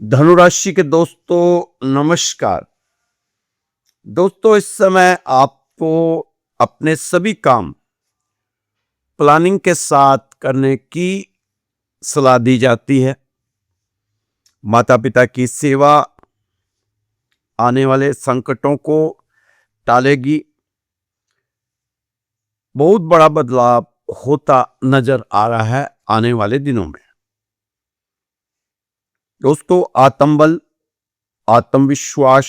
धनुराशि के दोस्तों नमस्कार। दोस्तों इस समय आपको अपने सभी काम प्लानिंग के साथ करने की सलाह दी जाती है। माता पिता की सेवा आने वाले संकटों को टालेगी। बहुत बड़ा बदलाव होता नजर आ रहा है आने वाले दिनों में। दोस्तों आत्मबल, आत्मविश्वास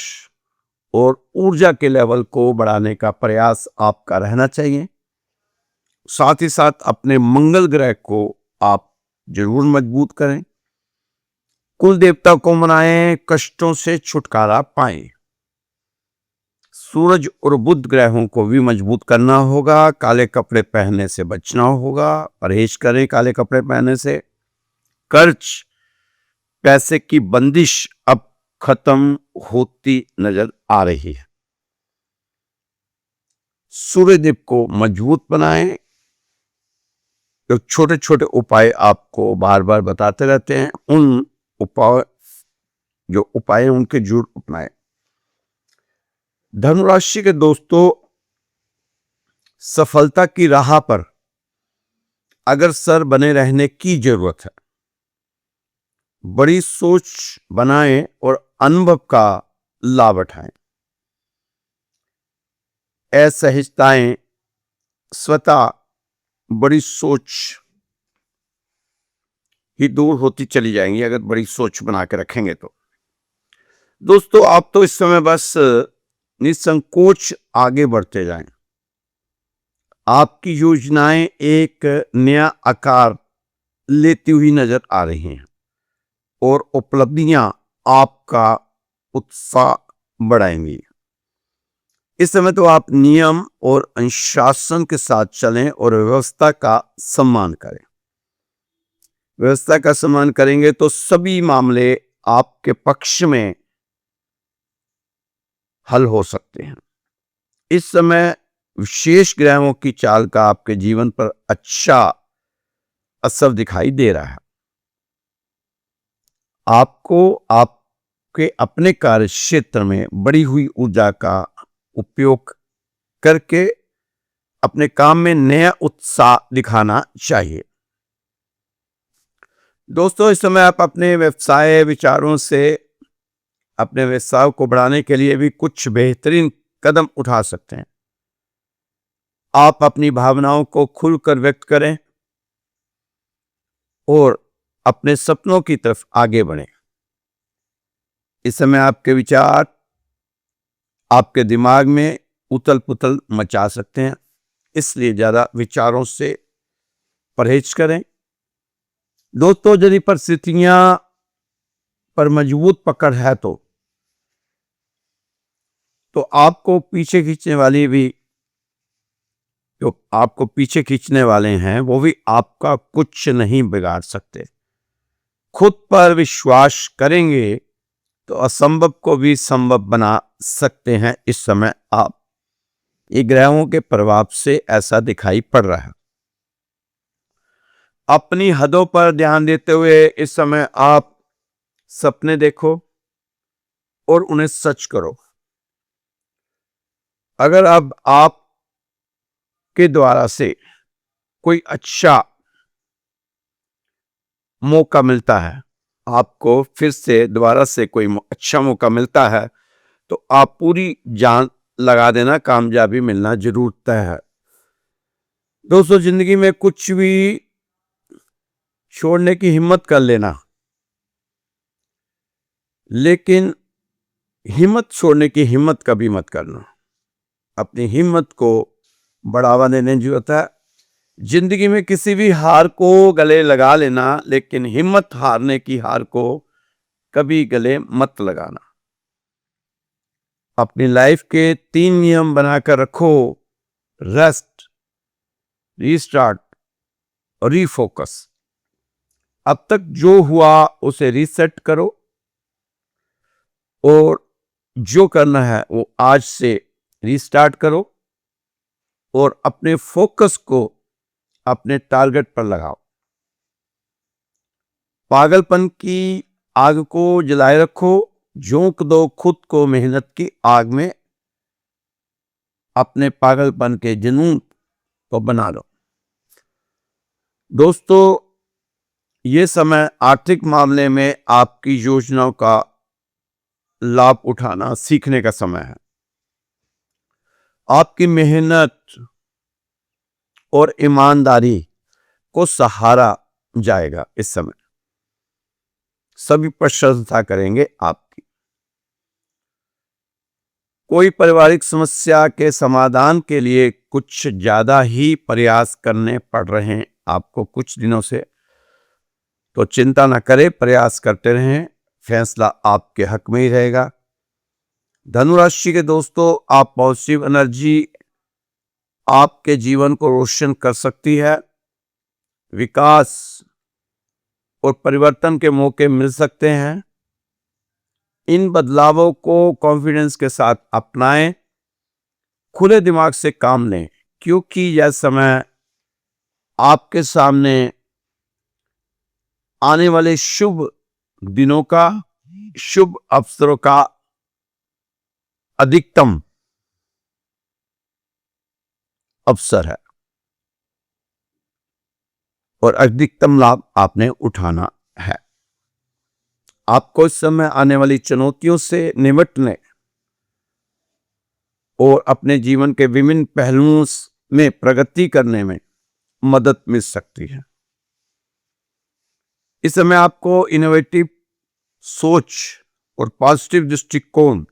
और ऊर्जा के लेवल को बढ़ाने का प्रयास आपका रहना चाहिए। साथ ही साथ अपने मंगल ग्रह को आप जरूर मजबूत करें। कुल देवता को मनाएं, कष्टों से छुटकारा पाएं। सूरज और बुध ग्रहों को भी मजबूत करना होगा। काले कपड़े पहनने से बचना होगा, परहेज करें काले कपड़े पहनने से। कर्ज, पैसे की बंदिश अब खत्म होती नजर आ रही है। सूर्यदेव को मजबूत बनाएं। जो छोटे छोटे उपाय आपको बार बार बताते रहते हैं, उन उपाय उनके जरूर अपनाएं। धनुराशि के दोस्तों, सफलता की राह पर अगर सर बने रहने की जरूरत है, बड़ी सोच बनाएं और अनुभव का लाभ उठाएं। असहजताएं स्वतः बड़ी सोच ही दूर होती चली जाएंगी अगर बड़ी सोच बना के रखेंगे तो। दोस्तों आप तो इस समय बस निसंकोच आगे बढ़ते जाएं। आपकी योजनाएं एक नया आकार लेती हुई नजर आ रही हैं और उपलब्धियां आपका उत्साह बढ़ाएंगी। इस समय तो आप नियम और अनुशासन के साथ चलें और व्यवस्था का सम्मान करें। व्यवस्था का सम्मान करेंगे तो सभी मामले आपके पक्ष में हल हो सकते हैं। इस समय विशेष ग्रहों की चाल का आपके जीवन पर अच्छा असर दिखाई दे रहा है। आपको आपके अपने कार्य क्षेत्र में बढ़ी हुई ऊर्जा का उपयोग करके अपने काम में नया उत्साह दिखाना चाहिए। दोस्तों इस समय आप अपने व्यवसाय विचारों से अपने व्यवसाय को बढ़ाने के लिए भी कुछ बेहतरीन कदम उठा सकते हैं। आप अपनी भावनाओं को खुलकर व्यक्त करें और अपने सपनों की तरफ आगे बढ़ें। इस समय आपके विचार आपके दिमाग में उथल पुथल मचा सकते हैं, इसलिए ज्यादा विचारों से परहेज करें। दोस्तों यदि परिस्थितियां पर मजबूत पकड़ है तो आपको पीछे खींचने वाली भी जो आपको पीछे खींचने वाले हैं वो भी आपका कुछ नहीं बिगाड़ सकते। खुद पर विश्वास करेंगे तो असंभव को भी संभव बना सकते हैं। इस समय आप ये ग्रहों के प्रभाव से ऐसा दिखाई पड़ रहा है। अपनी हदों पर ध्यान देते हुए इस समय आप सपने देखो और उन्हें सच करो। अगर अब आप के द्वारा से कोई अच्छा मौका मिलता है, आपको फिर से दोबारा से कोई अच्छा मौका मिलता है तो आप पूरी जान लगा देना, कामयाबी मिलना जरूर तय है। दोस्तों जिंदगी में कुछ भी छोड़ने की हिम्मत कर लेना, लेकिन हिम्मत छोड़ने की हिम्मत कभी मत करना। अपनी हिम्मत को बढ़ावा देने की जरूरत है। जिंदगी में किसी भी हार को गले लगा लेना, लेकिन हिम्मत हारने की हार को कभी गले मत लगाना। अपनी लाइफ के 3 नियम बनाकर रखो: रेस्ट, रीस्टार्ट और रीफोकस। अब तक जो हुआ उसे रीसेट करो और जो करना है वो आज से रीस्टार्ट करो और अपने फोकस को अपने टारगेट पर लगाओ। पागलपन की आग को जलाए रखो, झोंक दो खुद को मेहनत की आग में, अपने पागलपन के जुनून को बना लो। दोस्तों, ये समय आर्थिक मामले में आपकी योजनाओं का लाभ उठाना सीखने का समय है। आपकी मेहनत और ईमानदारी को सहारा जाएगा। इस समय सभी प्रशंसा करेंगे आपकी। कोई पारिवारिक समस्या के समाधान के लिए कुछ ज्यादा ही प्रयास करने पड़ रहे हैं आपको कुछ दिनों से, तो चिंता न करें, प्रयास करते रहें, फैसला आपके हक में ही रहेगा। धनु राशि के दोस्तों, आप पॉजिटिव एनर्जी आपके जीवन को रोशन कर सकती है। विकास और परिवर्तन के मौके मिल सकते हैं। इन बदलावों को कॉन्फिडेंस के साथ अपनाएं, खुले दिमाग से काम लें, क्योंकि यह समय आपके सामने आने वाले शुभ दिनों का, शुभ अवसरों का अधिकतम अवसर है और अधिकतम लाभ आपने उठाना है। आपको इस समय आने वाली चुनौतियों से निपटने और अपने जीवन के विभिन्न पहलुओं में प्रगति करने में मदद मिल सकती है। इस समय आपको इनोवेटिव सोच और पॉजिटिव दृष्टिकोण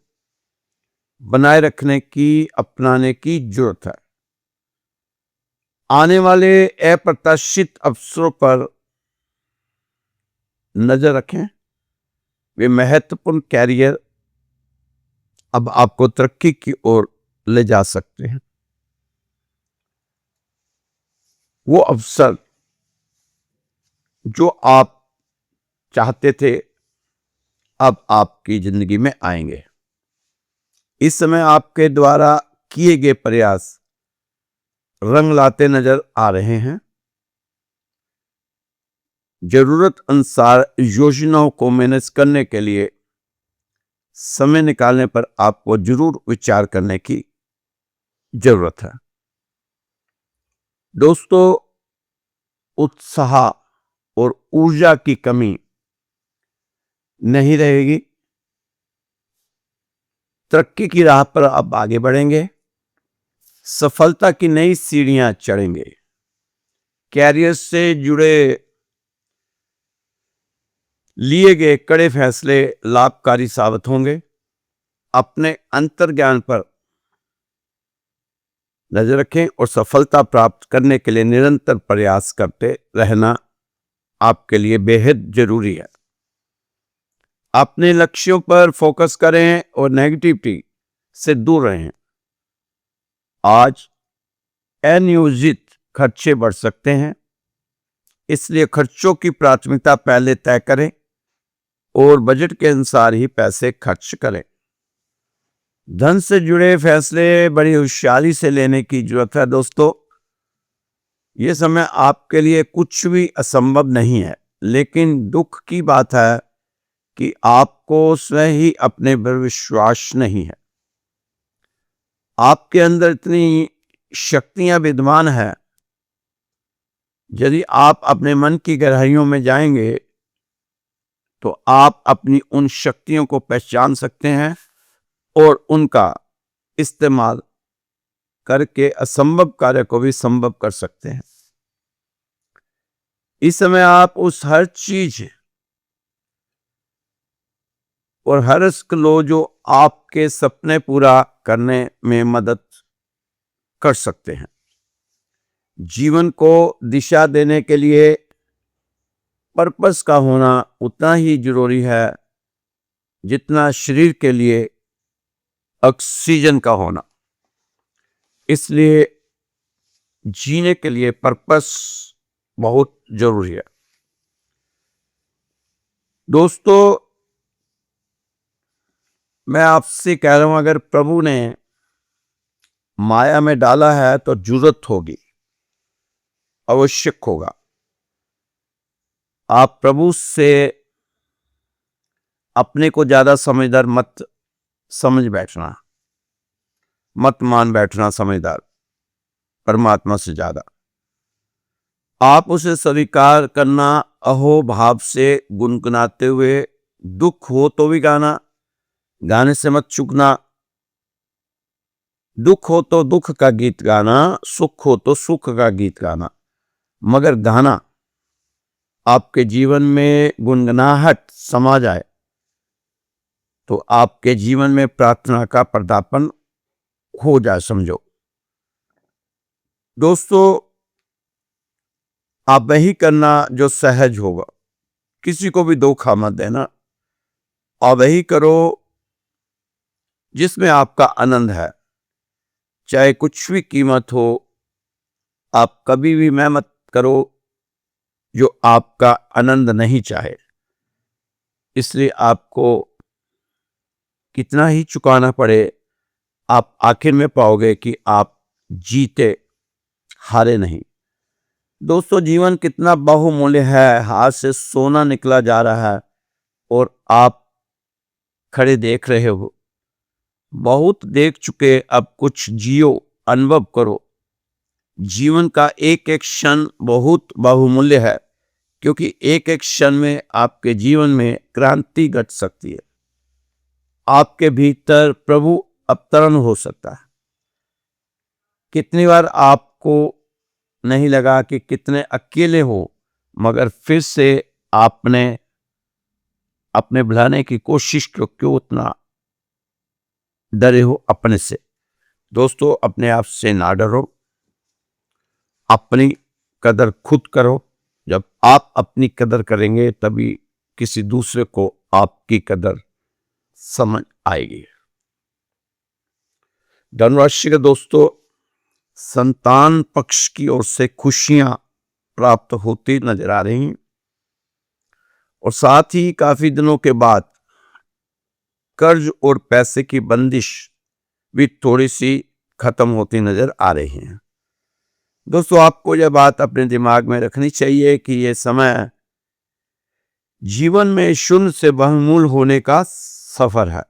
बनाए रखने की, अपनाने की जरूरत है। आने वाले अप्रत्याशित अवसरों पर नजर रखें, वे महत्वपूर्ण कैरियर अब आपको तरक्की की ओर ले जा सकते हैं। वो अवसर जो आप चाहते थे अब आपकी जिंदगी में आएंगे। इस समय आपके द्वारा किए गए प्रयास रंग लाते नजर आ रहे हैं। जरूरत अनुसार योजनाओं को मैनेज करने के लिए समय निकालने पर आपको जरूर विचार करने की जरूरत है। दोस्तों, उत्साह और ऊर्जा की कमी नहीं रहेगी। तरक्की की राह पर आप आगे बढ़ेंगे, सफलता की नई सीढ़ियां चढ़ेंगे। कैरियर से जुड़े लिए गए कड़े फैसले लाभकारी साबित होंगे। अपने अंतर्ज्ञान पर नजर रखें और सफलता प्राप्त करने के लिए निरंतर प्रयास करते रहना आपके लिए बेहद जरूरी है। अपने लक्ष्यों पर फोकस करें और नेगेटिविटी से दूर रहें। आज अनियोजित खर्चे बढ़ सकते हैं, इसलिए खर्चों की प्राथमिकता पहले तय करें और बजट के अनुसार ही पैसे खर्च करें। धन से जुड़े फैसले बड़ी होशियारी से लेने की जरूरत है। दोस्तों, यह समय आपके लिए कुछ भी असंभव नहीं है, लेकिन दुख की बात है कि आपको स्वयं ही अपने पर विश्वास नहीं है। आपके अंदर इतनी शक्तियां विद्यमान है, यदि आप अपने मन की गहराइयों में जाएंगे तो आप अपनी उन शक्तियों को पहचान सकते हैं और उनका इस्तेमाल करके असंभव कार्य को भी संभव कर सकते हैं। इस समय आप उस हर चीज और हर रिस्क लो जो आपके सपने पूरा करने में मदद कर सकते हैं। जीवन को दिशा देने के लिए पर्पस का होना उतना ही जरूरी है जितना शरीर के लिए ऑक्सीजन का होना। इसलिए जीने के लिए पर्पस बहुत जरूरी है। दोस्तों, मैं आपसे कह रहा हूं, अगर प्रभु ने माया में डाला है तो जरूरत होगी, आवश्यक होगा। आप प्रभु से अपने को ज्यादा समझदार मत समझ बैठना, मत मान बैठना समझदार परमात्मा से ज्यादा। आप उसे स्वीकार करना अहो भाव से गुनगुनाते हुए, दुख हो तो भी गाना, गाने से मत चूकना। दुख हो तो दुख का गीत गाना, सुख हो तो सुख का गीत गाना, मगर गाना आपके जीवन में गुनगुनाहट समा जाए तो आपके जीवन में प्रार्थना का पदार्पण हो जाए, समझो दोस्तों। आप वही करना जो सहज होगा, किसी को भी धोखा मत देना, और वही करो जिसमें आपका आनंद है, चाहे कुछ भी कीमत हो। आप कभी भी मैं मत करो जो आपका आनंद नहीं चाहे, इसलिए आपको कितना ही चुकाना पड़े, आप आखिर में पाओगे कि आप जीते, हारे नहीं। दोस्तों जीवन कितना बहुमूल्य है, हाथ से सोना निकला जा रहा है और आप खड़े देख रहे हो। बहुत देख चुके, अब कुछ जियो, अनुभव करो। जीवन का एक एक क्षण बहुत बहुमूल्य है, क्योंकि एक एक क्षण में आपके जीवन में क्रांति घट सकती है, आपके भीतर प्रभु अवतरण हो सकता है। कितनी बार आपको नहीं लगा कि कितने अकेले हो, मगर फिर से आपने अपने भुलाने की कोशिश क्यों उतना डरे हो अपने से। दोस्तों अपने आप से ना डरो, अपनी कदर खुद करो। जब आप अपनी कदर करेंगे तभी किसी दूसरे को आपकी कदर समझ आएगी। धनुराशि के दोस्तों, संतान पक्ष की ओर से खुशियां प्राप्त होती नजर आ रही, और साथ ही काफी दिनों के बाद कर्ज और पैसे की बंदिश भी थोड़ी सी खत्म होती नजर आ रही है। दोस्तों आपको यह बात अपने दिमाग में रखनी चाहिए कि यह समय जीवन में शून्य से बहुमूल होने का सफर है।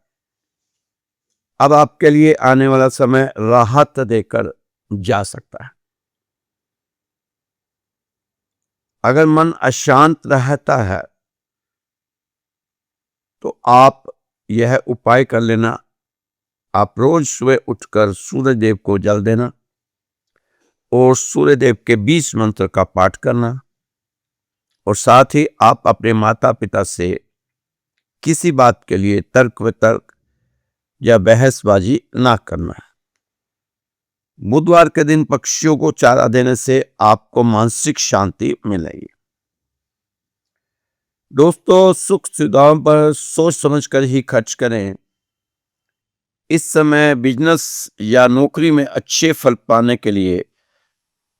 अब आपके लिए आने वाला समय राहत देकर जा सकता है। अगर मन अशांत रहता है तो आप यह उपाय कर लेना, आप रोज सुबह उठकर सूर्य देव को जल देना और सूर्य देव के 20 मंत्र का पाठ करना, और साथ ही आप अपने माता पिता से किसी बात के लिए तर्क वितर्क या बहसबाजी ना करना। बुधवार के दिन पक्षियों को चारा देने से आपको मानसिक शांति मिलेगी। दोस्तों सुख सुविधाओं पर सोच समझकर ही खर्च करें। इस समय बिजनेस या नौकरी में अच्छे फल पाने के लिए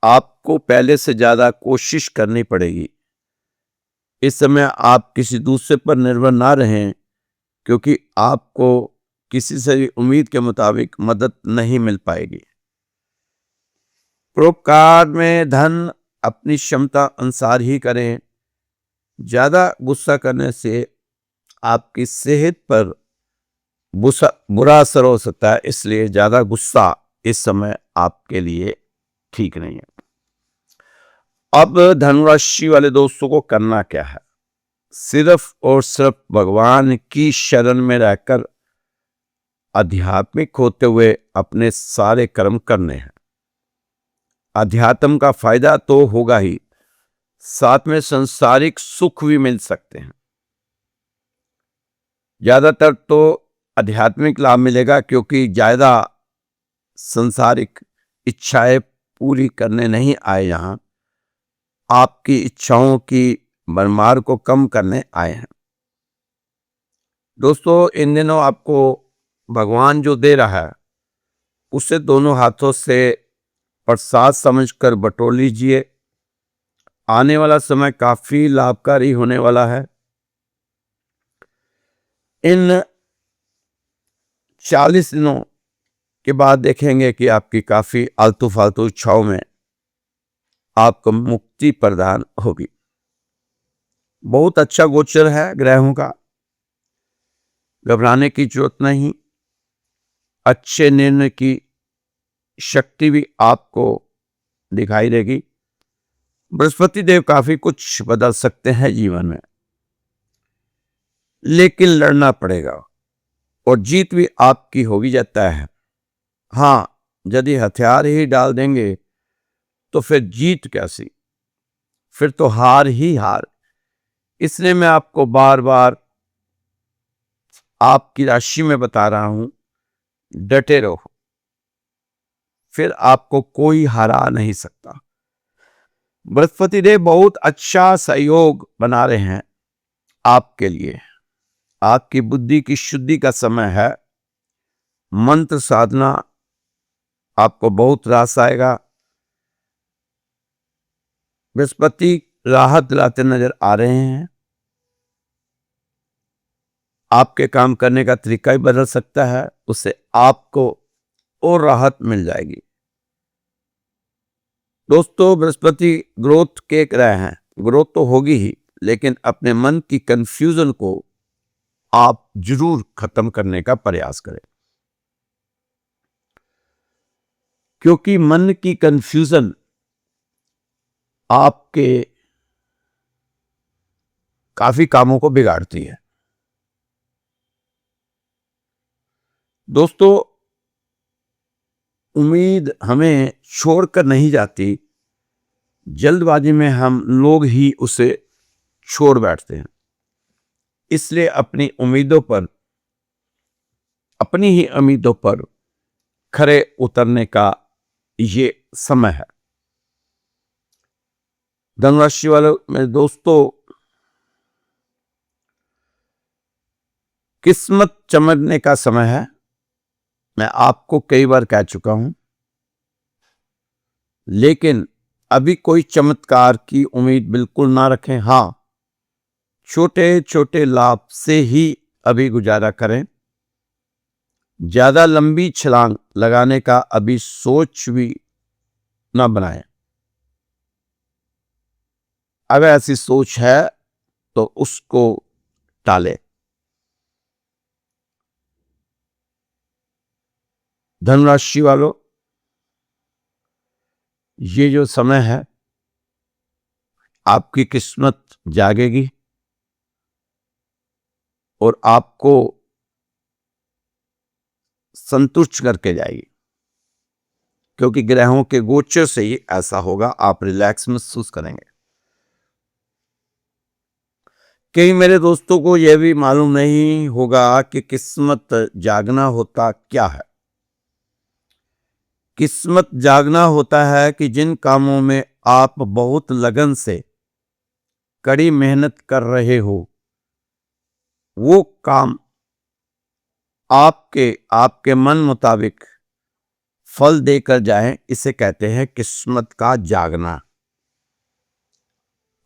आपको पहले से ज्यादा कोशिश करनी पड़ेगी। इस समय आप किसी दूसरे पर निर्भर ना रहें, क्योंकि आपको किसी से भी उम्मीद के मुताबिक मदद नहीं मिल पाएगी। परोपकार में धन अपनी क्षमता अनुसार ही करें। ज्यादा गुस्सा करने से आपकी सेहत पर बुरा असर हो सकता है, इसलिए ज्यादा गुस्सा इस समय आपके लिए ठीक नहीं है। अब धनुराशि वाले दोस्तों को करना क्या है? सिर्फ और सिर्फ भगवान की शरण में रहकर आध्यात्मिक होते हुए अपने सारे कर्म करने हैं। अध्यात्म का फायदा तो होगा ही, साथ में संसारिक सुख भी मिल सकते हैं। ज्यादातर तो आध्यात्मिक लाभ मिलेगा, क्योंकि ज्यादा संसारिक इच्छाएं पूरी करने नहीं आए, यहां आपकी इच्छाओं की भरमार को कम करने आए हैं। दोस्तों इन दिनों आपको भगवान जो दे रहा है उसे दोनों हाथों से प्रसाद समझकर बटोर लीजिए। आने वाला समय काफी लाभकारी होने वाला है। इन 40 दिनों के बाद देखेंगे कि आपकी काफी आलतू फालतू इच्छाओं में आपको मुक्ति प्रदान होगी। बहुत अच्छा गोचर है ग्रहों का। घबराने की जरूरत नहीं। अच्छे निर्णय की शक्ति भी आपको दिखाई देगी। बृहस्पति देव काफी कुछ बदल सकते हैं जीवन में, लेकिन लड़ना पड़ेगा और जीत भी आपकी हो भी जाता है। हाँ, यदि हथियार ही डाल देंगे तो फिर जीत कैसी, फिर तो हार ही हार। इसलिए मैं आपको बार बार आपकी राशि में बता रहा हूं, डटे रहो, फिर आपको कोई हरा नहीं सकता। बृहस्पति देव बहुत अच्छा सहयोग बना रहे हैं आपके लिए। आपकी बुद्धि की शुद्धि का समय है। मंत्र साधना आपको बहुत रास आएगा। बृहस्पति राहत दिलाते नजर आ रहे हैं। आपके काम करने का तरीका ही बदल सकता है, उससे आपको और राहत मिल जाएगी। दोस्तों, बृहस्पति ग्रोथ के ग्रह हैं। ग्रोथ तो होगी ही, लेकिन अपने मन की कंफ्यूजन को आप जरूर खत्म करने का प्रयास करें, क्योंकि मन की कंफ्यूजन आपके काफी कामों को बिगाड़ती है। दोस्तों, उम्मीद हमें छोड़कर नहीं जाती, जल्दबाजी में हम लोग ही उसे छोड़ बैठते हैं। इसलिए अपनी उम्मीदों पर खरे उतरने का ये समय है। धनुराशि वालों, मेरे दोस्तों, किस्मत चमकने का समय है। मैं आपको कई बार कह चुका हूं, लेकिन अभी कोई चमत्कार की उम्मीद बिल्कुल ना रखें। हां, छोटे छोटे लाभ से ही अभी गुजारा करें। ज्यादा लंबी छलांग लगाने का अभी सोच भी ना बनाएं। अगर ऐसी सोच है तो उसको टालें। धनुराशि वालों, ये जो समय है, आपकी किस्मत जागेगी और आपको संतुष्ट करके जाएगी, क्योंकि ग्रहों के गोचर से ही ऐसा होगा। आप रिलैक्स महसूस करेंगे। कई मेरे दोस्तों को यह भी मालूम नहीं होगा कि किस्मत जागना होता क्या है। किस्मत जागना होता है कि जिन कामों में आप बहुत लगन से कड़ी मेहनत कर रहे हो, वो काम आपके मन मुताबिक फल देकर जाएं, इसे कहते हैं किस्मत का जागना।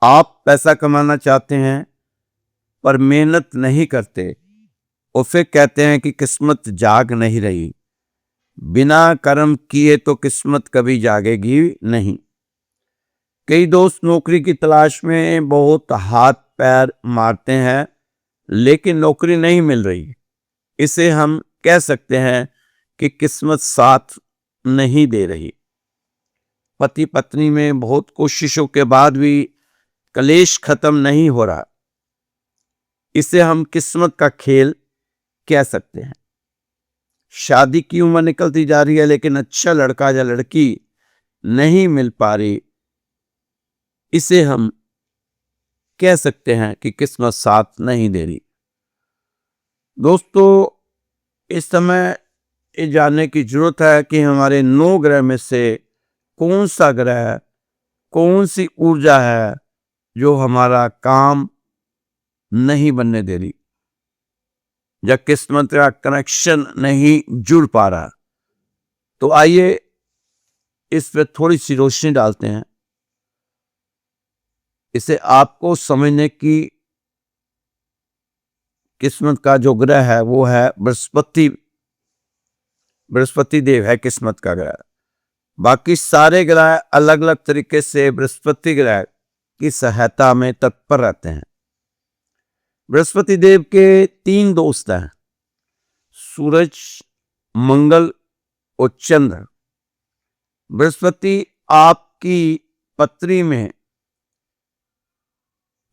आप पैसा कमाना चाहते हैं पर मेहनत नहीं करते, और फिर कहते हैं कि किस्मत जाग नहीं रही। बिना कर्म किए तो किस्मत कभी जागेगी नहीं। कई दोस्त नौकरी की तलाश में बहुत हाथ पैर मारते हैं, लेकिन नौकरी नहीं मिल रही। इसे हम कह सकते हैं कि किस्मत साथ नहीं दे रही। पति पत्नी में बहुत कोशिशों के बाद भी कलेश खत्म नहीं हो रहा। इसे हम किस्मत का खेल कह सकते हैं। शादी की उम्र निकलती जा रही है, लेकिन अच्छा लड़का या लड़की नहीं मिल पा रही। इसे हम कह सकते हैं कि किस्मत साथ नहीं दे रही। दोस्तों, इस समय ये जानने की जरूरत है कि हमारे 9 ग्रह में से कौन सा ग्रह, कौन सी ऊर्जा है जो हमारा काम नहीं बनने दे रही, या किस्मत का कनेक्शन नहीं जुड़ पा रहा। तो आइए इस पर थोड़ी सी रोशनी डालते हैं। इसे आपको समझने की, किस्मत का जो ग्रह है वो है बृहस्पति। बृहस्पति देव है किस्मत का ग्रह। बाकी सारे ग्रह अलग अलग तरीके से बृहस्पति ग्रह की सहायता में तत्पर रहते हैं। बृहस्पति देव के 3 दोस्त हैं। सूरज, मंगल और चंद्र। बृहस्पति आपकी पत्री में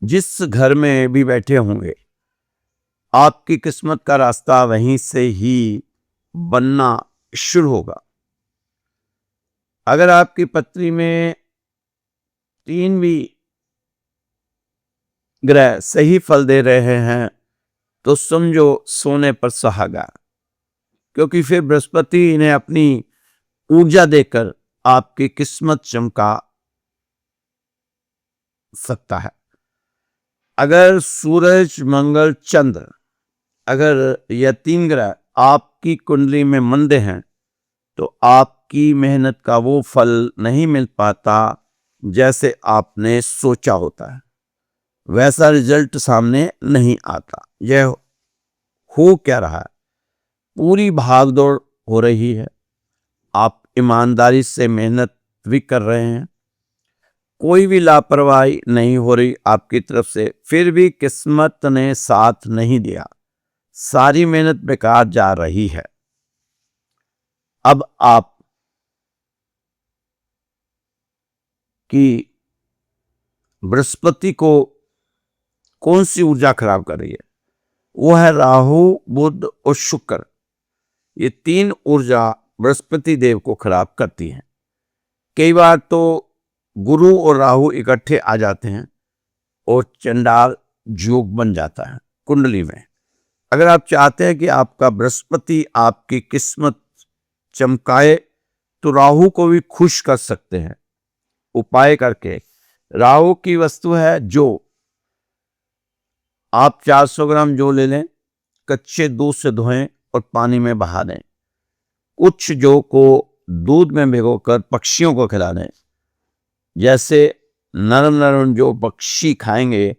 जिस घर में भी बैठे होंगे, आपकी किस्मत का रास्ता वहीं से ही बनना शुरू होगा। अगर आपकी पत्री में 3 भी ग्रह सही फल दे रहे हैं तो समझो सोने पर सुहागा, क्योंकि फिर बृहस्पति इन्हें अपनी ऊर्जा देकर आपकी किस्मत चमका सकता है। अगर सूरज, मंगल, चंद्र, अगर यह 3 ग्रह आपकी कुंडली में मंदे हैं तो आपकी मेहनत का वो फल नहीं मिल पाता जैसे आपने सोचा होता है, वैसा रिजल्ट सामने नहीं आता। यह हो क्या रहा है? पूरी भागदौड़ हो रही है, आप ईमानदारी से मेहनत भी कर रहे हैं, कोई भी लापरवाही नहीं हो रही आपकी तरफ से, फिर भी किस्मत ने साथ नहीं दिया, सारी मेहनत बेकार जा रही है। अब आप की बृहस्पति को कौन सी ऊर्जा खराब कर रही है? वो है राहु, बुध और शुक्र। ये 3 ऊर्जा बृहस्पति देव को खराब करती हैं। कई बार तो गुरु और राहु इकट्ठे आ जाते हैं और चंडाल योग बन जाता है कुंडली में। अगर आप चाहते हैं कि आपका बृहस्पति आपकी किस्मत चमकाए तो राहु को भी खुश कर सकते हैं उपाय करके। राहु की वस्तु है जो। आप 400 ग्राम जो ले लें, कच्चे दूध से धोएं और पानी में बहा दें। कुछ जौ को दूध में भिगोकर पक्षियों को खिला दें। जैसे नरम नरम जो पक्षी खाएंगे,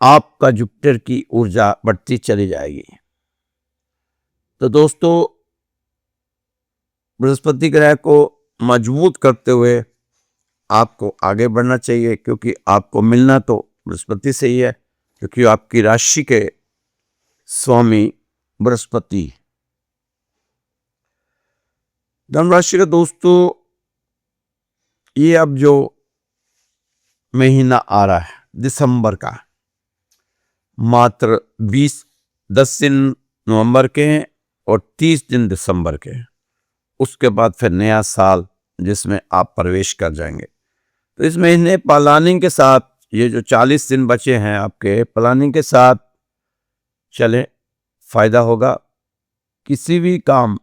आपका जुपिटर की ऊर्जा बढ़ती चली जाएगी। तो दोस्तों, बृहस्पति ग्रह को मजबूत करते हुए आपको आगे बढ़ना चाहिए, क्योंकि आपको मिलना तो बृहस्पति से ही है, क्योंकि आपकी राशि के स्वामी बृहस्पति। धनु राशि का दोस्तों, ये अब जो महीना आ रहा है दिसंबर का, मात्र 10 दिन नवंबर के हैं और 30 दिन दिसंबर के हैं। उसके बाद फिर नया साल जिसमें आप प्रवेश कर जाएंगे। तो इस महीने प्लानिंग के साथ, ये जो 40 दिन बचे हैं आपके, प्लानिंग के साथ चले, फायदा होगा। किसी भी काम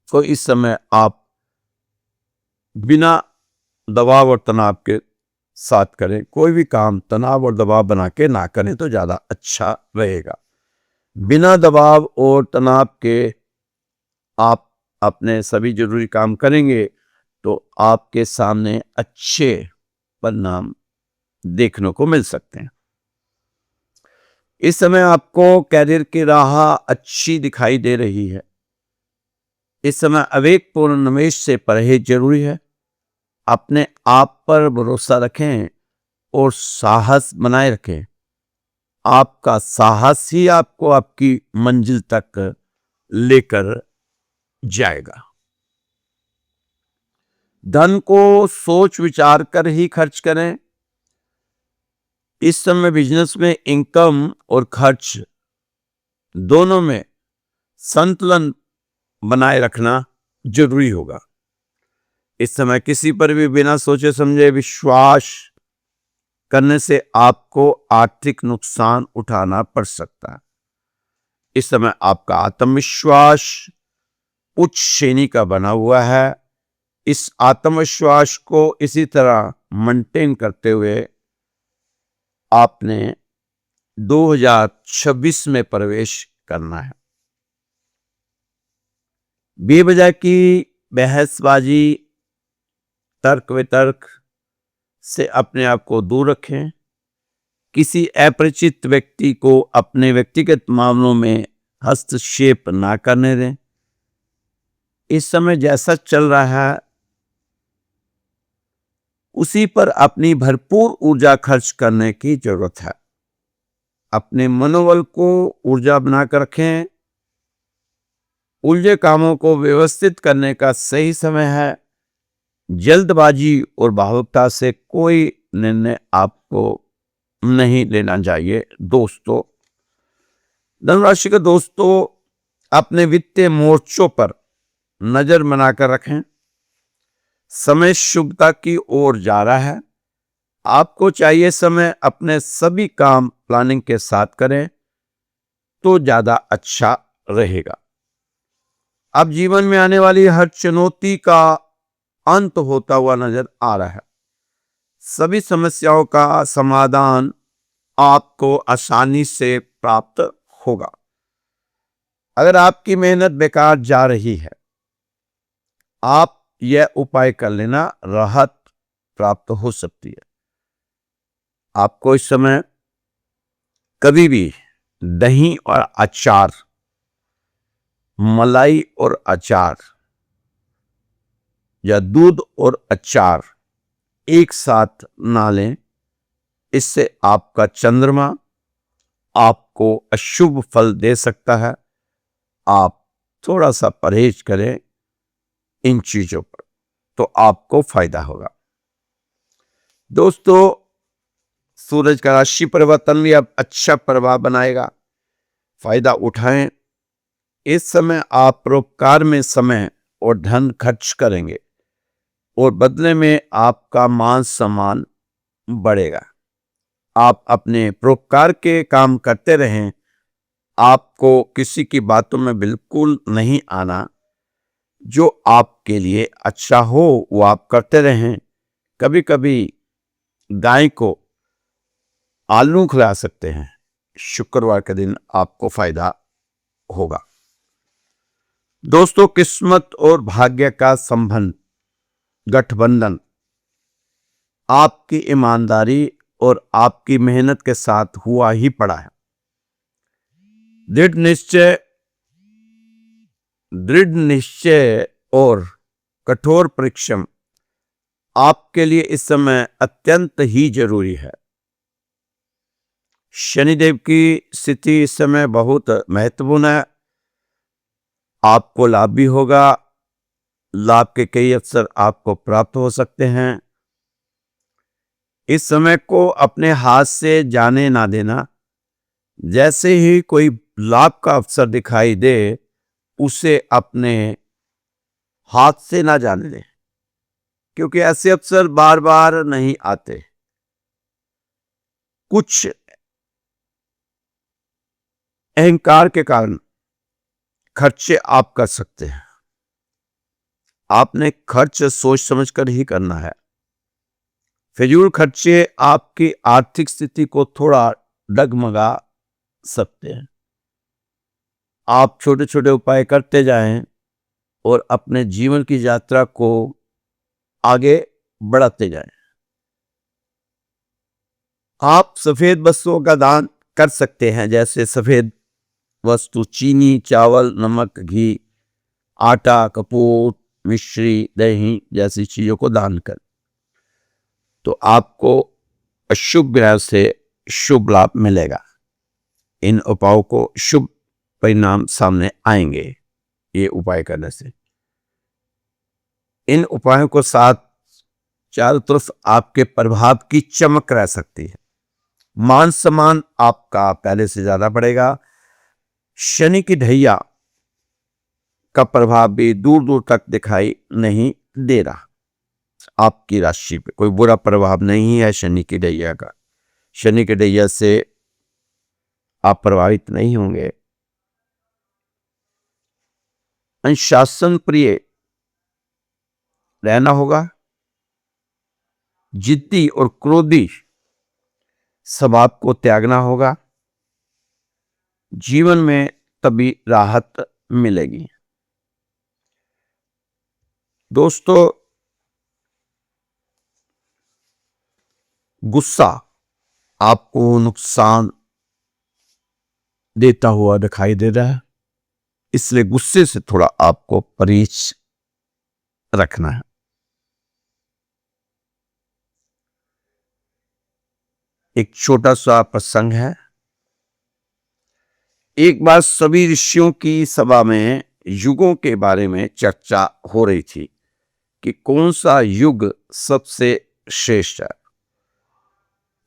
को इस समय आप बिना दबाव और तनाव के साथ करें। कोई भी काम तनाव और दबाव बना के ना करें तो ज़्यादा अच्छा रहेगा। बिना दबाव और तनाव के आप अपने सभी जरूरी काम करेंगे तो आपके सामने अच्छे परिणाम देखने को मिल सकते हैं। इस समय आपको कैरियर की राह अच्छी दिखाई दे रही है। इस समय अविवेकपूर्ण निवेश से परहेज जरूरी है। अपने आप पर भरोसा रखें और साहस बनाए रखें। आपका साहस ही आपको आपकी मंजिल तक लेकर जाएगा। धन को सोच विचार कर ही खर्च करें। इस समय बिजनेस में इनकम और खर्च दोनों में संतुलन बनाए रखना जरूरी होगा। इस समय किसी पर भी बिना सोचे समझे विश्वास करने से आपको आर्थिक नुकसान उठाना पड़ सकता है। इस समय आपका आत्मविश्वास उच्च श्रेणी का बना हुआ है। इस आत्मविश्वास को इसी तरह मेंटेन करते हुए आपने 2026 में प्रवेश करना है। बेवजह की बहसबाजी, तर्क वितर्क से अपने आप को दूर रखें। किसी अपरिचित व्यक्ति को अपने व्यक्तिगत मामलों में हस्तक्षेप ना करने दें। इस समय जैसा चल रहा है उसी पर अपनी भरपूर ऊर्जा खर्च करने की जरूरत है। अपने मनोबल को ऊर्जा बनाकर रखें उलझे कामों को व्यवस्थित करने का सही समय है। जल्दबाजी और भावुकता से कोई निर्णय आपको नहीं लेना चाहिए। दोस्तों, धनुराशि के दोस्तों, अपने वित्तीय मोर्चों पर नजर बनाकर रखें। समय शुभता की ओर जा रहा है। आपको चाहिए समय अपने सभी काम प्लानिंग के साथ करें तो ज्यादा अच्छा रहेगा। अब जीवन में आने वाली हर चुनौती का अंत होता हुआ नजर आ रहा है। सभी समस्याओं का समाधान आपको आसानी से प्राप्त होगा। अगर आपकी मेहनत बेकार जा रही है, आप यह उपाय कर लेना, राहत प्राप्त हो सकती है। आपको इस समय कभी भी दही और अचार, मलाई और अचार या दूध और अचार एक साथ ना लें। इससे आपका चंद्रमा आपको अशुभ फल दे सकता है। आप थोड़ा सा परहेज करें इन चीजों पर, तो आपको फायदा होगा। दोस्तों, सूरज का राशि परिवर्तन भी अब अच्छा प्रभाव बनाएगा। फायदा उठाएं। इस समय आप परोपकार में समय और धन खर्च करेंगे और बदले में आपका मान सम्मान बढ़ेगा। आप अपने परोपकार के काम करते रहें। आपको किसी की बातों में बिल्कुल नहीं आना। जो आपके लिए अच्छा हो वो आप करते रहें। कभी कभी गाय को आलू खिला सकते हैं। शुक्रवार के दिन आपको फायदा होगा। दोस्तों, किस्मत और भाग्य का संबंध, गठबंधन आपकी ईमानदारी और आपकी मेहनत के साथ हुआ ही पड़ा है। दृढ़ निश्चय और कठोर परिश्रम आपके लिए इस समय अत्यंत ही जरूरी है। शनिदेव की स्थिति इस समय बहुत महत्वपूर्ण है। आपको लाभ भी होगा। लाभ के कई अवसर आपको प्राप्त हो सकते हैं। इस समय को अपने हाथ से जाने ना देना। जैसे ही कोई लाभ का अवसर दिखाई दे, उसे अपने हाथ से ना जाने दें, क्योंकि ऐसे अवसर बार बार नहीं आते। कुछ अहंकार के कारण खर्चे आप कर सकते हैं। आपने खर्च सोच समझकर ही करना है। फिजूल खर्चे आपकी आर्थिक स्थिति को थोड़ा डगमगा सकते हैं। आप छोटे छोटे उपाय करते जाएं और अपने जीवन की यात्रा को आगे बढ़ाते जाएं। आप सफेद वस्तुओं का दान कर सकते हैं, जैसे सफेद वस्तु चीनी, चावल, नमक, घी, आटा, कपूर, मिश्री, दही जैसी चीजों को दान कर, तो आपको अशुभ ग्रह से शुभ लाभ मिलेगा। इन उपायों को शुभ परिणाम सामने आएंगे ये उपाय करने से। इन उपायों को साथ चारों तरफ आपके प्रभाव की चमक रह सकती है। मान सम्मान आपका पहले से ज्यादा बढ़ेगा। शनि की ढैया का प्रभाव भी दूर दूर तक दिखाई नहीं दे रहा। आपकी राशि पे कोई बुरा प्रभाव नहीं है शनि की ढैया का। शनि की ढैया से आप प्रभावित नहीं होंगे। अनुशासन प्रिय रहना होगा। जिद्दी और क्रोधी स्वभाव को त्यागना होगा। जीवन में तभी राहत मिलेगी। दोस्तों, गुस्सा आपको नुकसान देता हुआ दिखाई दे रहा है, इसलिए गुस्से से थोड़ा आपको परहेज रखना है। एक छोटा सा प्रसंग है। एक बार सभी ऋषियों की सभा में युगों के बारे में चर्चा हो रही थी कि कौन सा युग सबसे श्रेष्ठ है।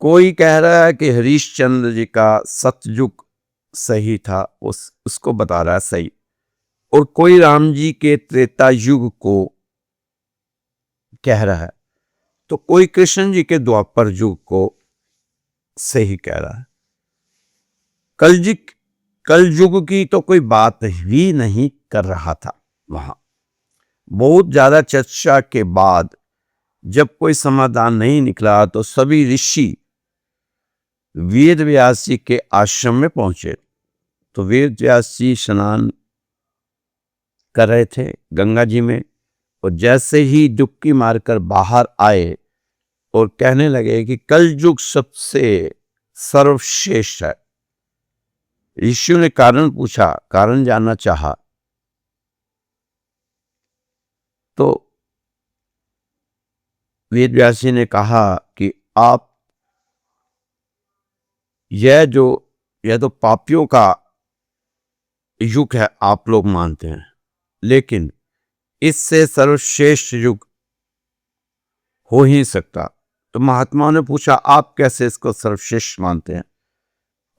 कोई कह रहा है कि हरिश्चंद्र जी का सतयुग सही था, उसको बता रहा है सही, और कोई राम जी के त्रेता युग को कह रहा है, तो कोई कृष्ण जी के द्वापर युग को सही कह रहा है। कल युग की तो कोई बात ही नहीं कर रहा था। वहां बहुत ज्यादा चर्चा के बाद जब कोई समाधान नहीं निकला तो सभी ऋषि वेद व्यास जी के आश्रम में पहुंचे। तो वेद व्यास जी स्नान कर रहे थे गंगा जी में, और जैसे ही डुबकी मारकर बाहर आए और कहने लगे कि कल युग सबसे सर्वश्रेष्ठ है। ऋषियों ने कारण पूछा, कारण जानना चाहा, तो वेद व्यास जी ने कहा कि आप यह तो पापियों का युग है आप लोग मानते हैं, लेकिन इससे सर्वश्रेष्ठ युग हो ही सकता। तो महात्माओं ने पूछा आप कैसे इसको सर्वश्रेष्ठ मानते हैं।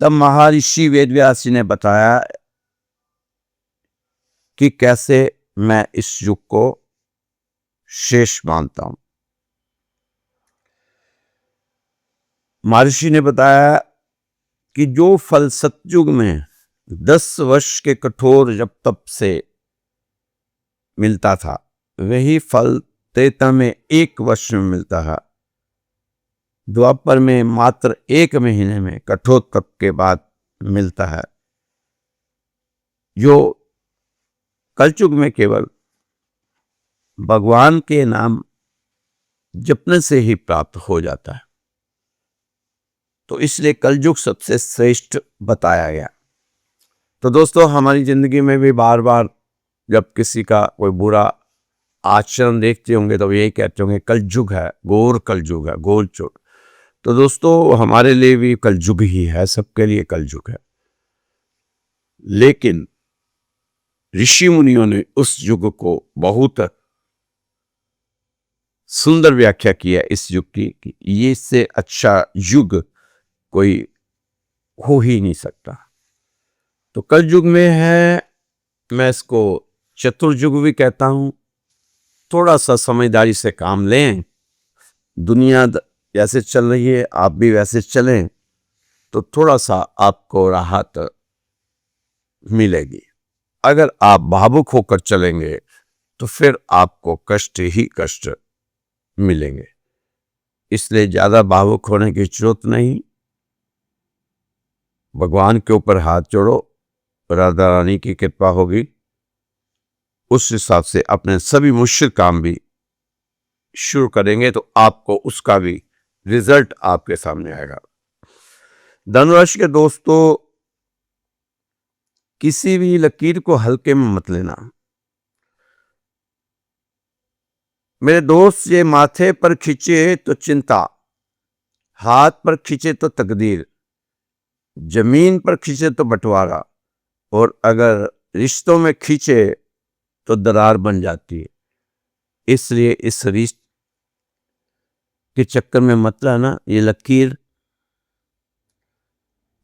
तब महर्षि वेदव्यास जी ने बताया कि कैसे मैं इस युग को श्रेष्ठ मानता हूं। महर्षि ने बताया कि जो फल सतयुग में 10 वर्ष के कठोर जप तप से मिलता था, वही फल त्रेता में 1 वर्ष में मिलता है, द्वापर में मात्र 1 महीने में कठोर तप के बाद मिलता है, जो कलयुग में केवल भगवान के नाम जपने से ही प्राप्त हो जाता है। तो इसलिए कलयुग सबसे श्रेष्ठ बताया गया। तो दोस्तों, हमारी जिंदगी में भी बार बार जब किसी का कोई बुरा आचरण देखते होंगे तो यही कहते होंगे कलयुग है, घोर कलयुग है, घोर चोट। तो दोस्तों, हमारे लिए भी कलयुग ही है, सबके लिए कलयुग है। लेकिन ऋषि मुनियों ने उस युग को बहुत सुंदर व्याख्या की है इस युग की कि ये से अच्छा युग कोई हो ही नहीं सकता। तो कल युग में है, मैं इसको चतुर्युग भी कहता हूं। थोड़ा सा समझदारी से काम लें, दुनिया जैसे चल रही है आप भी वैसे चलें, तो थोड़ा सा आपको राहत मिलेगी। अगर आप भावुक होकर चलेंगे तो फिर आपको कष्ट ही कष्ट मिलेंगे। इसलिए ज्यादा भावुक होने की जरूरत नहीं। भगवान के ऊपर हाथ जोड़ो, राधा रानी की कृपा होगी, उस हिसाब से अपने सभी मुश्किल काम भी शुरू करेंगे तो आपको उसका भी रिजल्ट आपके सामने आएगा। धनुराशि के दोस्तों, किसी भी लकीर को हल्के में मत लेना। मेरे दोस्त, ये माथे पर खींचे तो चिंता, हाथ पर खींचे तो तकदीर, जमीन पर खींचे तो बंटवारा, और अगर रिश्तों में खींचे तो दरार बन जाती है। इसलिए इस रिश्ते के चक्कर में मत रहना। ये लकीर,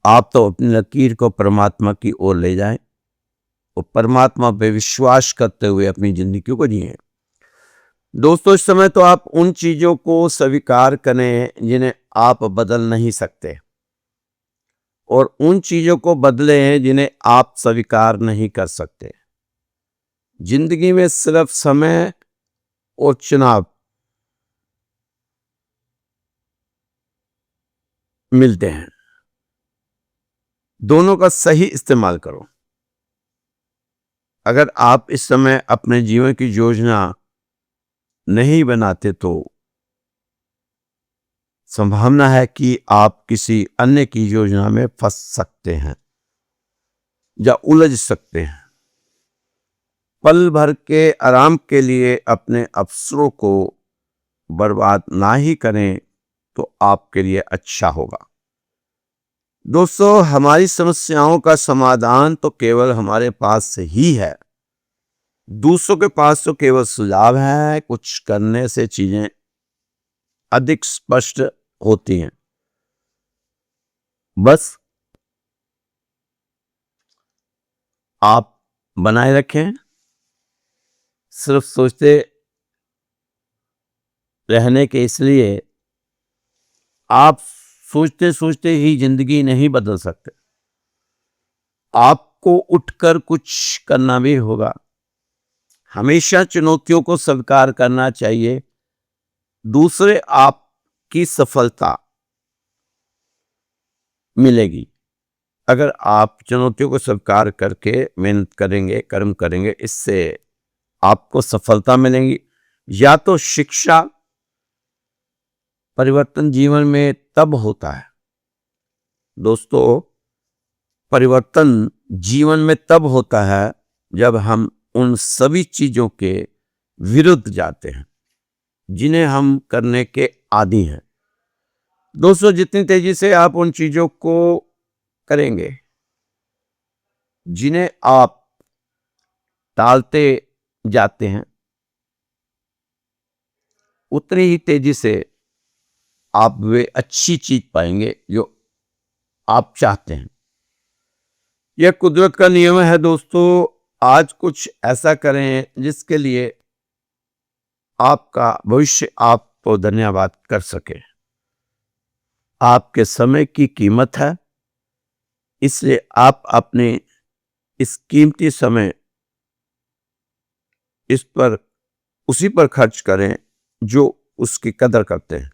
आप तो अपनी लकीर को परमात्मा की ओर ले जाएं और परमात्मा पे विश्वास करते हुए अपनी जिंदगी को जिए। दोस्तों, इस समय तो आप उन चीजों को स्वीकार करें जिन्हें आप बदल नहीं सकते, और उन चीजों को बदलें जिन्हें आप स्वीकार नहीं कर सकते। जिंदगी में सिर्फ समय और चुनाव मिलते हैं, दोनों का सही इस्तेमाल करो। अगर आप इस समय अपने जीवन की योजना नहीं बनाते तो संभावना है कि आप किसी अन्य की योजना में फंस सकते हैं या उलझ सकते हैं। पल भर के आराम के लिए अपने अवसरों को बर्बाद ना ही करें तो आपके लिए अच्छा होगा। दोस्तों, हमारी समस्याओं का समाधान तो केवल हमारे पास ही है। दूसरों के पास तो केवल सुझाव है, कुछ करने से चीजें अधिक स्पष्ट होती हैं। बस आप बनाए रखें, सिर्फ सोचते रहने के, इसलिए आप सोचते सोचते ही जिंदगी नहीं बदल सकते। आपको उठकर कुछ करना भी होगा। हमेशा चुनौतियों को स्वीकार करना चाहिए। दूसरे आपकी सफलता मिलेगी अगर आप चुनौतियों को स्वीकार करके मेहनत करेंगे, कर्म करेंगे, इससे आपको सफलता मिलेगी। या तो शिक्षा, परिवर्तन जीवन में तब होता है दोस्तों, परिवर्तन जीवन में तब होता है जब हम उन सभी चीजों के विरुद्ध जाते हैं जिन्हें हम करने के आदी हैं। दोस्तों, जितनी तेजी से आप उन चीजों को करेंगे जिन्हें आप टालते जाते हैं, उतनी ही तेजी से आप वे अच्छी चीज पाएंगे जो आप चाहते हैं। यह कुदरत का नियम है दोस्तों। आज कुछ ऐसा करें जिसके लिए आपका भविष्य आपको धन्यवाद कर सके। आपके समय की कीमत है, इसलिए आप अपने इस कीमती समय इस पर उसी पर खर्च करें जो उसकी कदर करते हैं।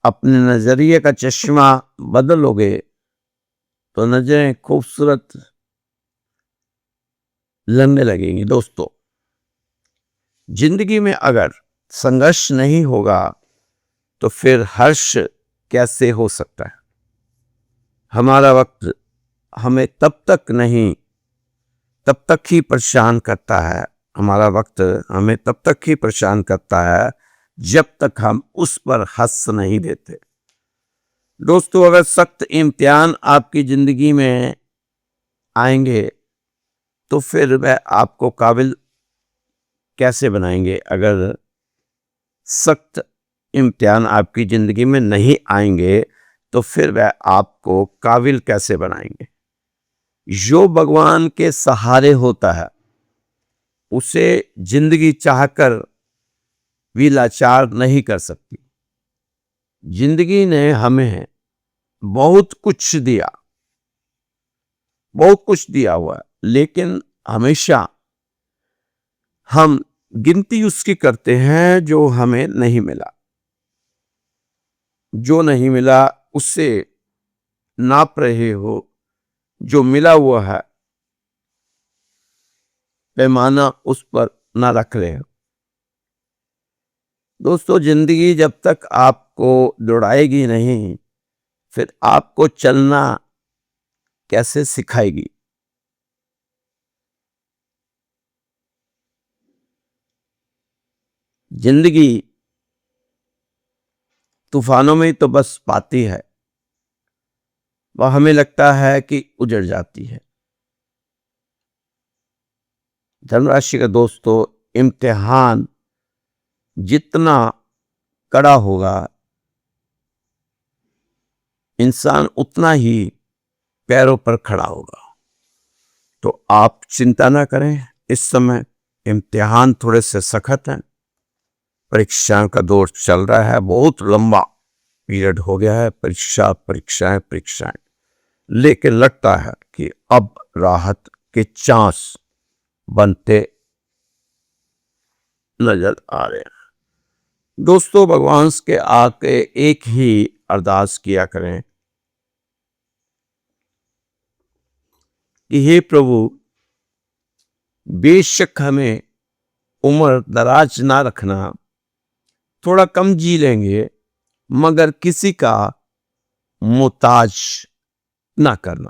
अपने नजरिए का चश्मा बदलोगे तो नजरें खूबसूरत लगने लगेंगी। दोस्तों, जिंदगी में अगर संघर्ष नहीं होगा तो फिर हर्ष कैसे हो सकता है। हमारा वक्त हमें तब तक ही परेशान करता है, हमारा वक्त हमें तब तक ही परेशान करता है जब तक हम उस पर हंस नहीं देते। दोस्तों, अगर सख्त इम्तिहान आपकी जिंदगी में आएंगे तो फिर वह आपको काबिल कैसे बनाएंगे। अगर सख्त इम्तिहान आपकी जिंदगी में नहीं आएंगे तो फिर वह आपको काबिल कैसे बनाएंगे। जो भगवान के सहारे होता है उसे जिंदगी चाहकर भी लाचार नहीं कर सकती। जिंदगी ने हमें बहुत कुछ दिया, बहुत कुछ दिया हुआ है, लेकिन हमेशा हम गिनती उसकी करते हैं जो हमें नहीं मिला। जो नहीं मिला उससे नाप रहे हो, जो मिला हुआ है पैमाना उस पर ना रख रहे हो। दोस्तों, जिंदगी जब तक आपको दौड़ाएगी नहीं, फिर आपको चलना कैसे सिखाएगी। जिंदगी तूफानों में तो बस पाती है, वह हमें लगता है कि उजड़ जाती है। धनराशि का दोस्तों, इम्तिहान जितना कड़ा होगा इंसान उतना ही पैरों पर खड़ा होगा। तो आप चिंता ना करें, इस समय इम्तिहान थोड़े से सख्त हैं। परीक्षाओं का दौर चल रहा है, बहुत लंबा पीरियड हो गया है, परीक्षाएं, लेकिन लगता है कि अब राहत के चांस बनते नजर आ रहे हैं। दोस्तों, भगवान के आके एक ही अरदास किया करें कि हे प्रभु, बेशक हमें उम्र दराज ना रखना, थोड़ा कम जी लेंगे, मगर किसी का मोहताज ना करना।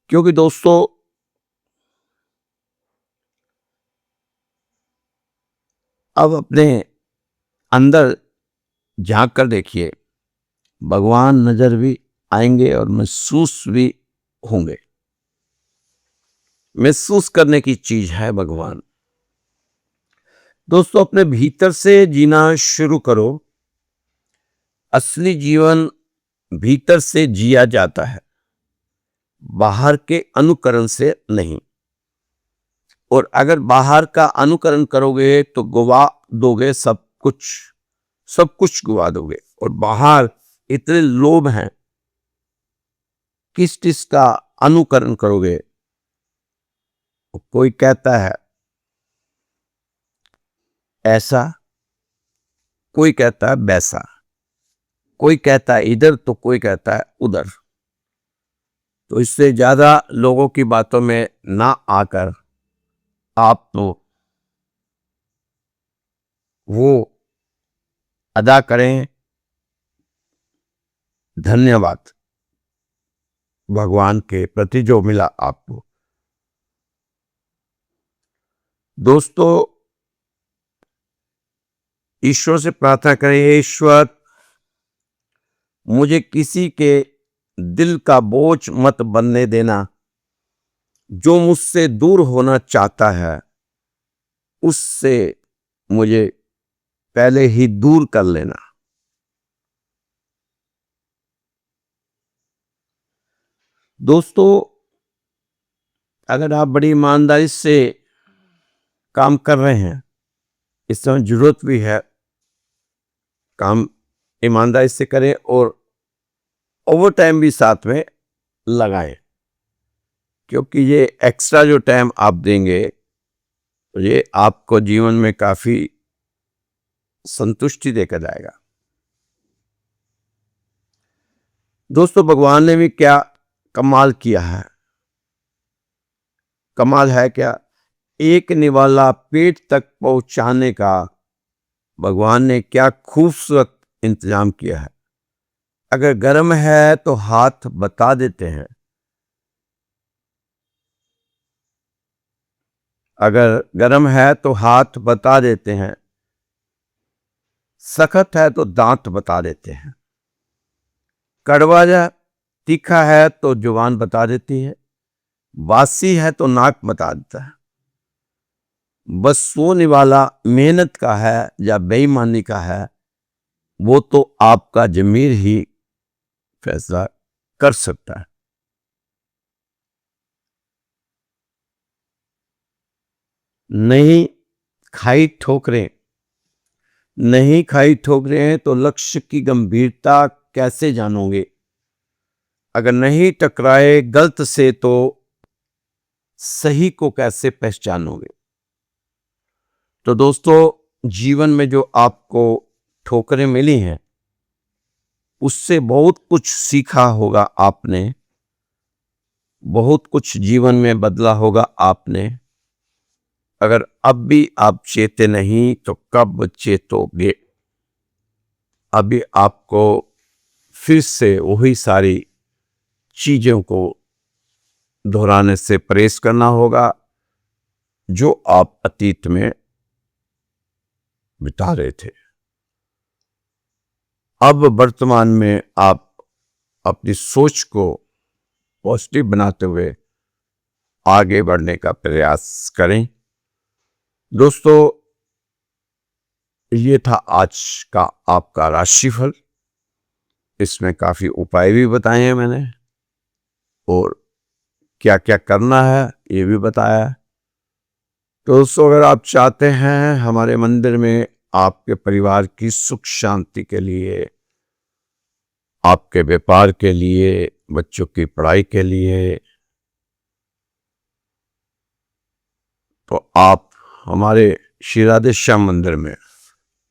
क्योंकि दोस्तों, अब अपने अंदर झांक कर देखिए, भगवान नजर भी आएंगे और महसूस भी होंगे। महसूस करने की चीज है भगवान। दोस्तों, अपने भीतर से जीना शुरू करो। असली जीवन भीतर से जिया जाता है, बाहर के अनुकरण से नहीं। और अगर बाहर का अनुकरण करोगे तो गवा दोगे सब कुछ, सब कुछ गवा दोगे। और बाहर इतने लोभ हैं, किस चीज का अनुकरण करोगे? कोई कहता है ऐसा, कोई कहता है वैसा, कोई कहता है इधर तो कोई कहता है उधर। तो इससे ज्यादा लोगों की बातों में ना आकर आप तो वो अदा करें धन्यवाद भगवान के प्रति जो मिला आपको। दोस्तों, ईश्वर से प्रार्थना करें, हे ईश्वर मुझे किसी के दिल का बोझ मत बनने देना। जो मुझसे दूर होना चाहता है उससे मुझे पहले ही दूर कर लेना। दोस्तों, अगर आप बड़ी ईमानदारी से काम कर रहे हैं, इस समय जरूरत भी है, काम ईमानदारी से करें और ओवर टाइम भी साथ में लगाएं, क्योंकि ये एक्स्ट्रा जो टाइम आप देंगे तो ये आपको जीवन में काफी संतुष्टि देकर जाएगा। दोस्तों, भगवान ने भी क्या कमाल किया है। कमाल है क्या? एक निवाला पेट तक पहुंचाने का भगवान ने क्या खूबसूरत इंतजाम किया है। अगर गर्म है तो हाथ बता देते हैं, अगर गर्म है तो हाथ बता देते हैं, सख्त है तो दांत बता देते हैं, कड़वा या तीखा है तो जुबान बता देती है, बासी है तो नाक बता देता है। बस सोने वाला मेहनत का है या बेईमानी का है, वो तो आपका ज़मीर ही फैसला कर सकता है। नहीं खाई ठोकरें, नहीं खाई ठोकरें तो लक्ष्य की गंभीरता कैसे जानोगे? अगर नहीं टकराए गलत से तो सही को कैसे पहचानोगे? तो दोस्तों, जीवन में जो आपको ठोकरें मिली हैं उससे बहुत कुछ सीखा होगा आपने, बहुत कुछ जीवन में बदला होगा आपने। अगर अब भी आप चेते नहीं तो कब चेतोगे? अभी आपको फिर से वही सारी चीजों को दोहराने से परहेज करना होगा जो आप अतीत में बिता रहे थे। अब वर्तमान में आप अपनी सोच को पॉजिटिव बनाते हुए आगे बढ़ने का प्रयास करें। दोस्तों, ये था आज का आपका राशिफल। इसमें काफी उपाय भी बताए हैं मैंने और क्या क्या करना है ये भी बताया है। तो दोस्तों, अगर आप चाहते हैं हमारे मंदिर में आपके परिवार की सुख शांति के लिए, आपके व्यापार के लिए, बच्चों की पढ़ाई के लिए, तो आप हमारे श्री राधे श्याम मंदिर में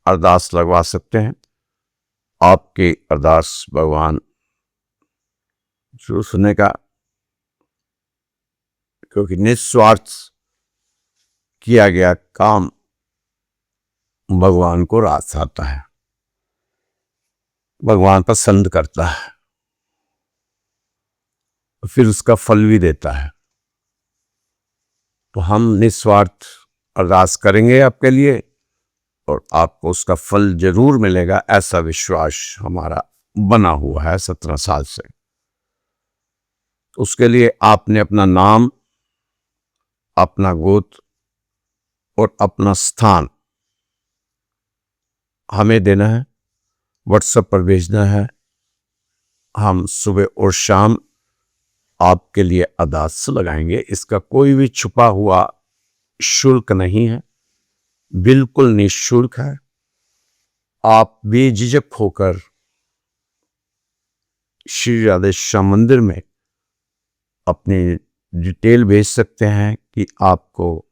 अरदास लगवा सकते हैं। आपकी अरदास भगवान जरूर सुनेगा, क्योंकि निस्वार्थ किया गया काम भगवान को रास आता है, भगवान पसंद करता है, फिर उसका फल भी देता है। तो हम निस्वार्थ अरदास करेंगे आपके लिए और आपको उसका फल जरूर मिलेगा, ऐसा विश्वास हमारा बना हुआ है 17 साल से। उसके लिए आपने अपना नाम अपना गोत्र और अपना स्थान हमें देना है, व्हाट्सएप पर भेजना है। हम सुबह और शाम आपके लिए अरदास लगाएंगे। इसका कोई भी छुपा हुआ शुल्क नहीं है, बिल्कुल निःशुल्क है। आप बेझिझक होकर श्री राधेश्याम मंदिर में अपनी डिटेल भेज सकते हैं कि आपको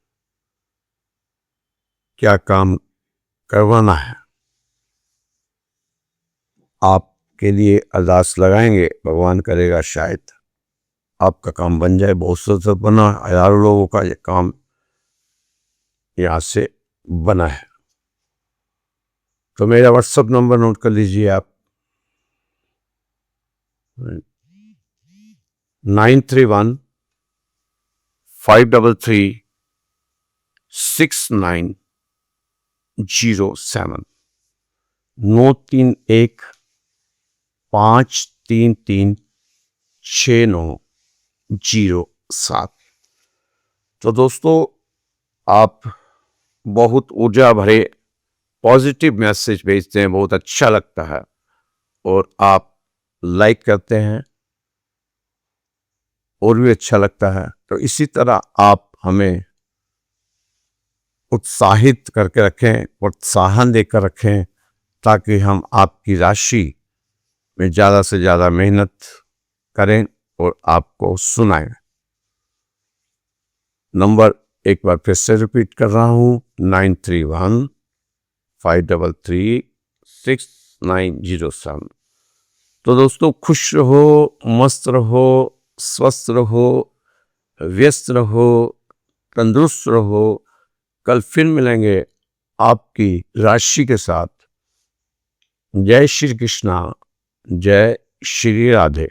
क्या काम करवाना है। आपके लिए अरदास लगाएंगे, भगवान करेगा शायद आपका काम बन जाए। बहुत से बना, हजारों लोगों का ये काम यहाँ से बना है। तो मेरा व्हाट्सएप नंबर नोट कर लीजिए आप, 9315336907 9315336907। तो दोस्तों, आप बहुत ऊर्जा भरे पॉजिटिव मैसेज भेजते हैं, बहुत अच्छा लगता है, और आप लाइक करते हैं और भी अच्छा लगता है। तो इसी तरह आप हमें उत्साहित करके रखें, प्रोत्साहन देकर रखें, ताकि हम आपकी राशि में ज़्यादा से ज़्यादा मेहनत करें और आपको सुनाएं। नंबर एक बार फिर से रिपीट कर रहा हूँ, 9315336907। तो दोस्तों, खुश रहो, मस्त रहो, स्वस्थ रहो, व्यस्त रहो, तंदुरुस्त रहो। कल फिर मिलेंगे आपकी राशि के साथ। जय श्री कृष्णा, जय श्री राधे।